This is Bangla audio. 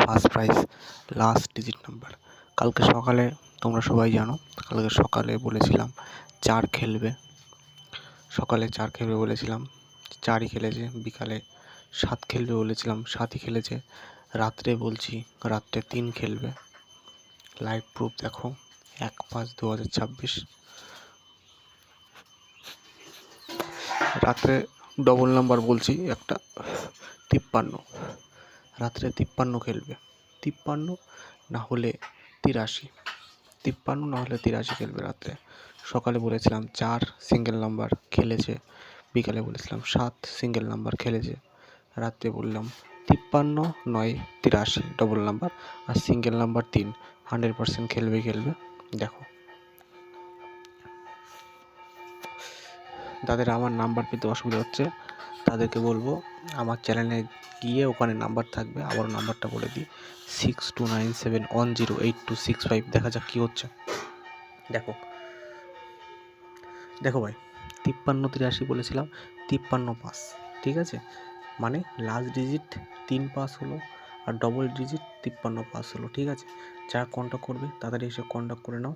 First prize, last digit number. কালকে সকালে তোমরা সবাই জানো, কালকে সকালে বলেছিলাম 4 খেলবে, সকালে 4 খেলবে বলেছিলাম, 4ই খেলেছে। বিকালে 7 খেলবে বলেছিলাম, 7ই খেলেছে। রাত্রে বলছি রাত্রে 3 খেলবে। লাইভ প্রুফ দেখো, 1/5/2026। রাত্রে ডবল নাম্বার বলছি একটা, 53। রাত্রে 53 খেলবে, 53 না হলে 83, 53 না হলে 83 খেলবে রাত্রে। সকালে বলেছিলাম 4 সিঙ্গেল নাম্বার খেলেছে, বিকালে বলেছিলাম 7 সিঙ্গেল নাম্বার খেলেছে, রাত্রে বললাম 53 নয় 83 ডবল নাম্বার, আর সিঙ্গেল নাম্বার 3 100% খেলবে। দেখো, যাদের আমার নাম্বার পেতে অসুবিধা হচ্ছে তাদেরকে বলবো আমার চ্যানেলে গিয়ে ওখানে নাম্বার থাকবে, আবার নাম্বারটা বলে দিই 6297108265। দেখা যাক কী হচ্ছে। দেখো ভাই, 53 83 বলেছিলাম, 53 পাস, ঠিক আছে? মানে লাস্ট ডিজিট 3 পাস হলো, আর ডবল ডিজিট 53 পাস হলো, ঠিক আছে? যারা কন্ট্যাক্ট করবে তাড়াতাড়ি এসে কন্ট্যাক্ট করে নাও।